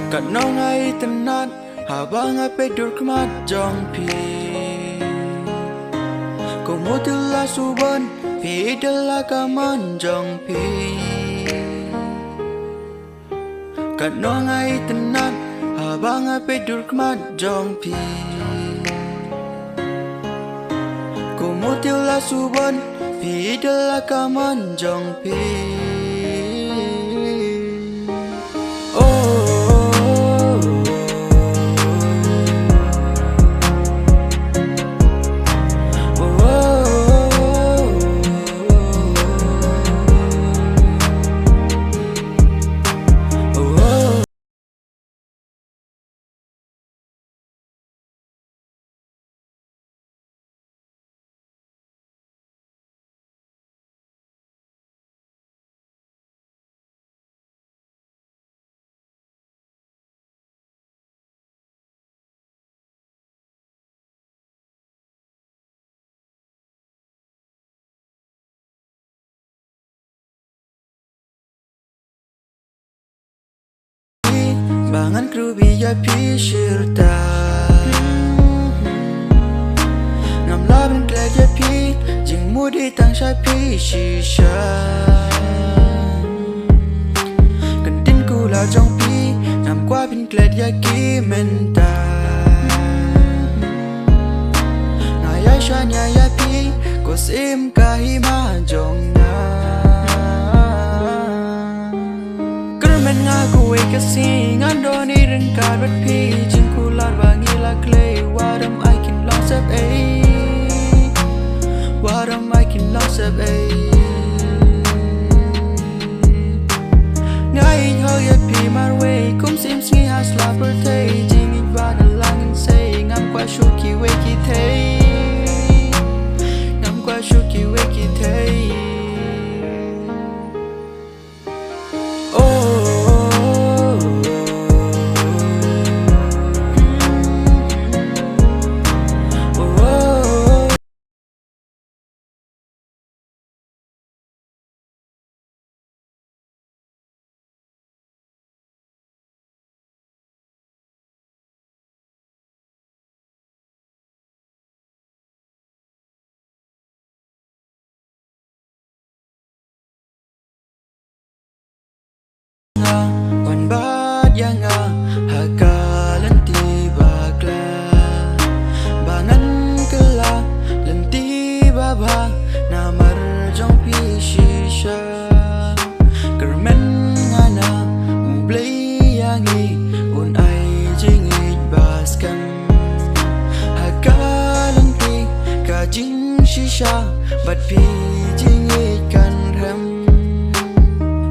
Kat nong ai tenan habang ai pedur kemat jong pi. Kumutila suban pi dela kaman jong pi. Kat nong ai tenan habang ai pedur kemat jong pi. Kumutila suban pi dela kaman jong pi. Bangan krubi ya pishirta ngam labin klek ya pi jing mudi tang sha pi shisha kan tin ku la jong pi ngam qua bin klek ya Kyrmen ta na ya sha nya ya pi ko sim ka hi ma jong na Kyrmen Ngan ku Khasi ngan do ni rin ka rat pi jing ku lar bangi la clay waram I can lost up a waram I can lost up a ngai ho ya pi mar way kum sim sngi has la per tay jing it va na lang and say ngam qua shu ki we ki tay ngam qua shu ki we ki tay. Wan bat yang hakalan tiba kla bangan kela lenti baba namar jong pi shisha Kyrmen Ngan khublei yangi un ai jingrwai baskan hakalan ti ka jing shisha bat pi jingrwai kan ram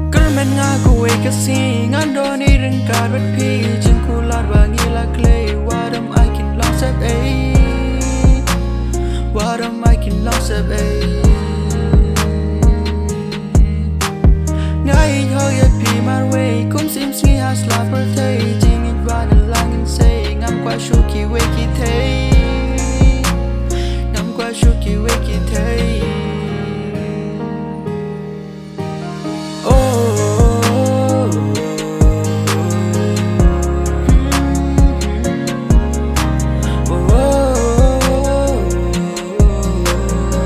Kyrmen Ngan ku Khasi ngan do ni rin ka rat pi jing ku lar bangi la clay waram I can lost up a waram I can lost up a ngai ho ya pi mar way kum sim sngi has la per